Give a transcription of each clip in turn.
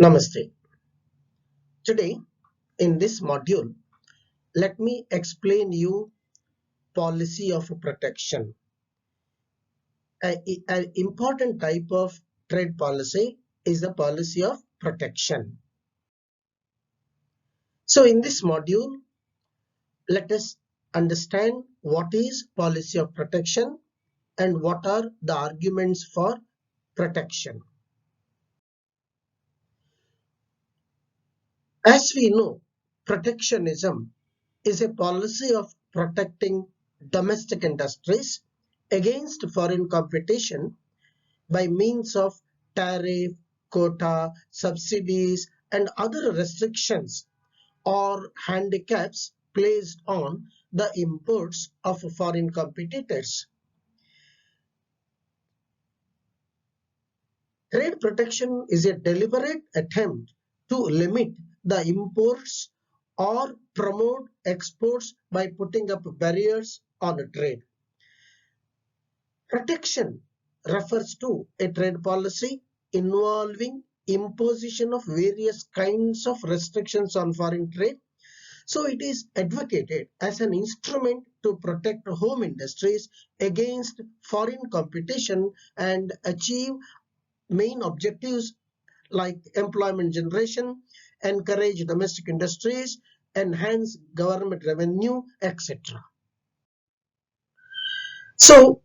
Namaste. Today in this module, let me explain you policy of protection. An important type of trade policy is the policy of protection. So in this module, let us understand what is policy of protection and what are the arguments for protection. As we know, protectionism is a policy of protecting domestic industries against foreign competition by means of tariff, quota, subsidies, and other restrictions or handicaps placed on the imports of foreign competitors. Trade protection is a deliberate attempt to limit the imports or promote exports by putting up barriers on trade. Protection refers to a trade policy involving imposition of various kinds of restrictions on foreign trade. So it is advocated as an instrument to protect home industries against foreign competition and achieve main objectives like employment generation, encourage domestic industries, enhance government revenue, etc. So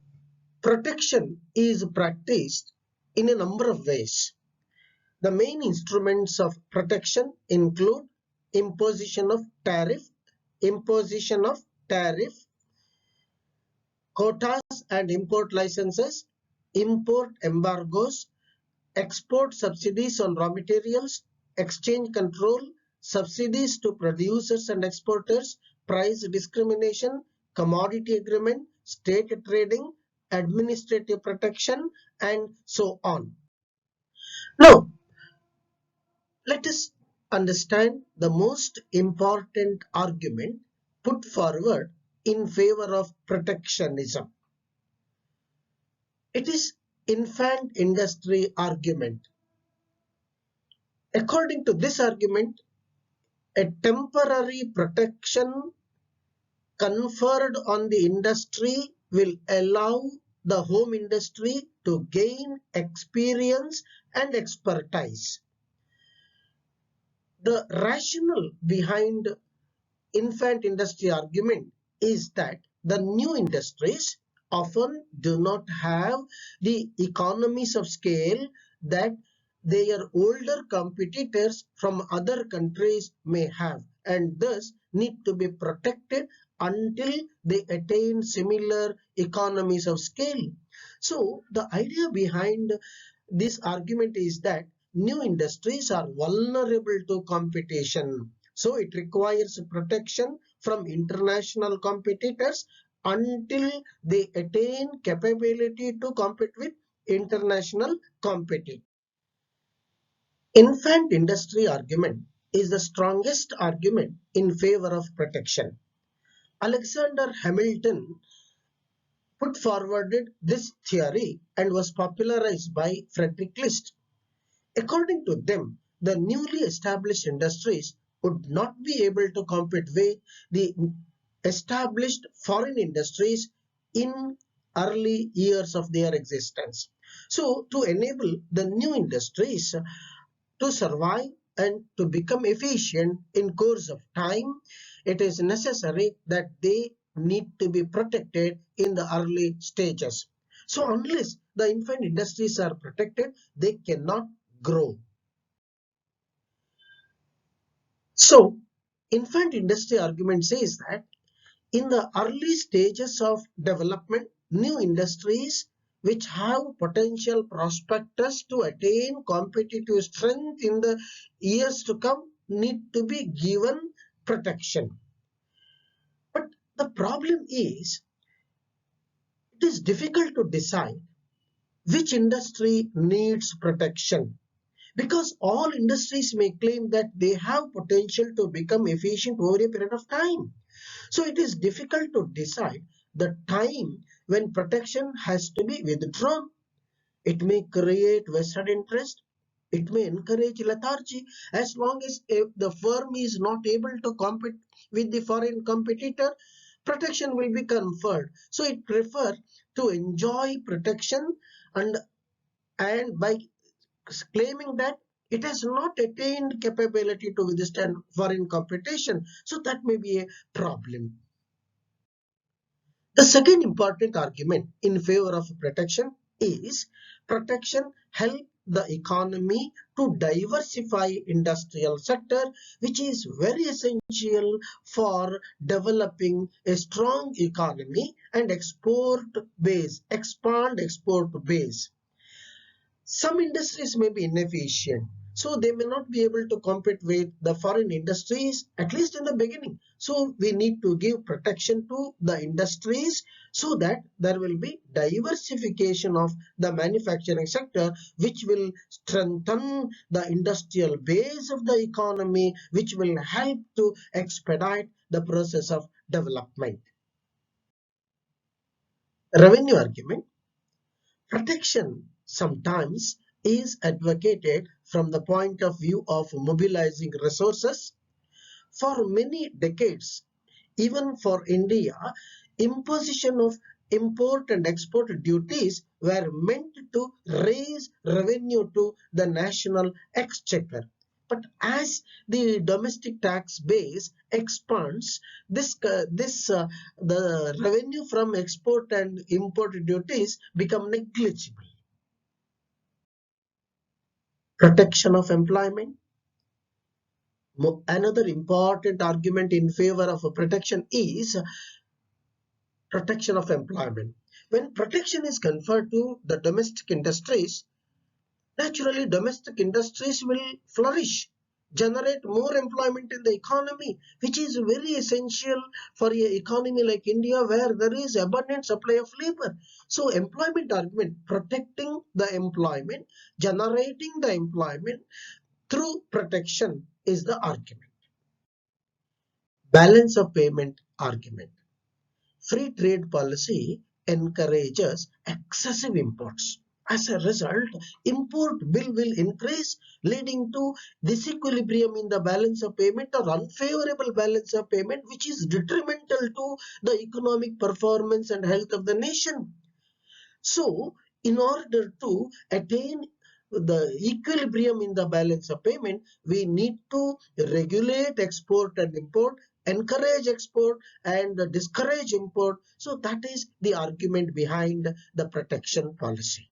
protection is practiced in a number of ways. The main instruments of protection include imposition of tariff, imposition of tariff, quotas and import licenses, import embargoes, export subsidies on raw materials, exchange control, subsidies to producers and exporters, price discrimination, commodity agreement, state trading, administrative protection, and so on. Now, let us understand the most important argument put forward in favor of protectionism. It is infant industry argument. According to this argument, a temporary protection conferred on the industry will allow the home industry to gain experience and expertise. The rationale behind infant industry argument is that the new industries often do not have the economies of scale that their older competitors from other countries may have, and thus need to be protected until they attain similar economies of scale. So the idea behind this argument is that new industries are vulnerable to competition. So it requires protection from international competitors until they attain capability to compete with international competitors. Infant industry argument is the strongest argument in favor of protection. Alexander Hamilton put forward this theory and was popularized by Frederick List. According to them, the newly established industries would not be able to compete with the established foreign industries in early years of their existence. So, to enable the new industries to survive and to become efficient in course of time, it is necessary that they need to be protected in the early stages. So unless the infant industries are protected, they cannot grow. So infant industry argument says that in the early stages of development, new industries which have potential prospectus to attain competitive strength in the years to come need to be given protection. But the problem is, it is difficult to decide which industry needs protection, because all industries may claim that they have potential to become efficient over a period of time. So it is difficult to decide the time when protection has to be withdrawn. It may create vested interest It may encourage lethargy as long as the firm is not able to compete with the foreign competitor. Protection will be conferred. So it prefer to enjoy protection, and by claiming that it has not attained capability to withstand foreign competition. So that may be a problem. The second important argument in favor of protection is protection help the economy to diversify industrial sector, which is very essential for developing a strong economy and expand export base. Some industries may be inefficient, so they may not be able to compete with the foreign industries, at least in the beginning. So we need to give protection to the industries so that there will be diversification of the manufacturing sector, which will strengthen the industrial base of the economy, which will help to expedite the process of development. Revenue argument. Protection sometimes is advocated from the point of view of mobilizing resources. For many decades, even for India, imposition of import and export duties were meant to raise revenue to the national exchequer. But as the domestic tax base expands, the revenue from export and import duties become negligible. Protection of employment. Another important argument in favor of protection is protection of employment. When protection is conferred to the domestic industries, naturally domestic industries will flourish, generate more employment in the economy, which is very essential for an economy like India where there is abundant supply of labor. So employment argument, protecting the employment, generating the employment through protection is the argument. Balance of payment argument. Free trade policy encourages excessive imports. As a result, import bill will increase, leading to disequilibrium in the balance of payment or unfavorable balance of payment, which is detrimental to the economic performance and health of the nation. So, in order to attain the equilibrium in the balance of payment, we need to regulate export and import, encourage export and discourage import. So that is the argument behind the protection policy.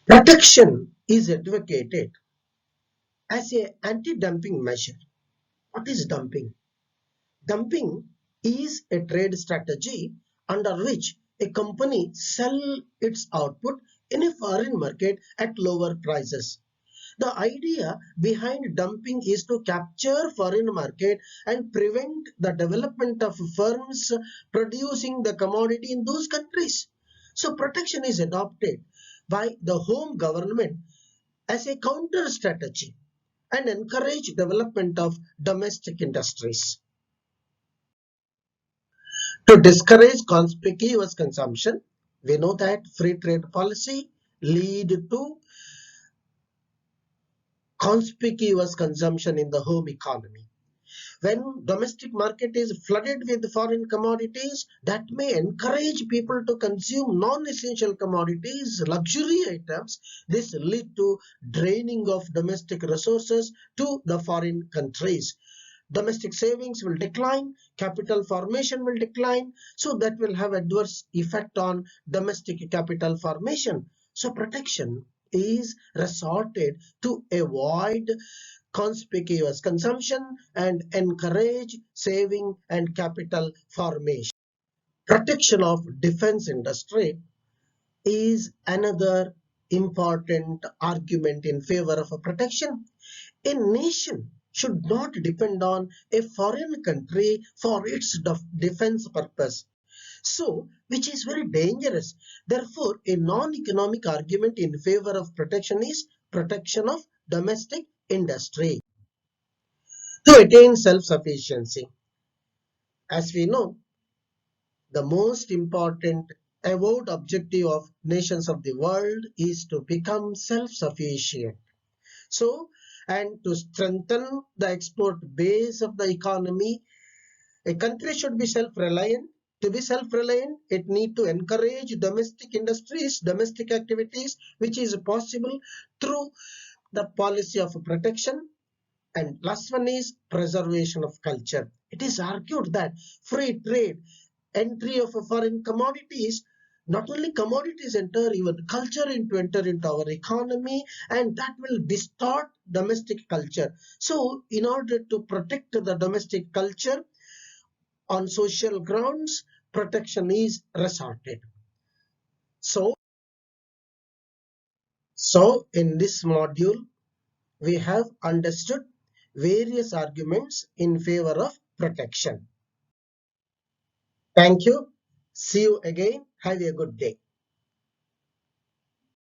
Protection is advocated as an anti-dumping measure. What is dumping? Dumping is a trade strategy under which a company sells its output in a foreign market at lower prices. The idea behind dumping is to capture foreign market and prevent the development of firms producing the commodity in those countries. So protection is adopted by the home government as a counter strategy and encourage development of domestic industries. To discourage conspicuous consumption, we know that free trade policy lead to conspicuous consumption in the home economy. When domestic market is flooded with foreign commodities, that may encourage people to consume non-essential commodities, luxury items. This lead to draining of domestic resources to the foreign countries. Domestic savings will decline, capital formation will decline, so that will have adverse effect on domestic capital formation. So protection is resorted to avoid conspicuous consumption and encourage saving and capital formation. Protection of defense industry is another important argument in favor of a protection. A nation should not depend on a foreign country for its defense purpose. So, which is very dangerous. Therefore, a non-economic argument in favor of protection is protection of domestic industry. To attain self-sufficiency, as we know, the most important avowed objective of nations of the world is to become self-sufficient. So, and to strengthen the export base of the economy, a country should be self-reliant. To be self-reliant, it need to encourage domestic industries, domestic activities, which is possible through the policy of protection. And last one is preservation of culture. It is argued that free trade, entry of foreign commodities, not only commodities enter, even culture into enter into our economy, and that will distort domestic culture. So in order to protect the domestic culture on social grounds, protection is resorted. So in this module we have understood various arguments in favor of protection. Thank you. See you again. Have a good day.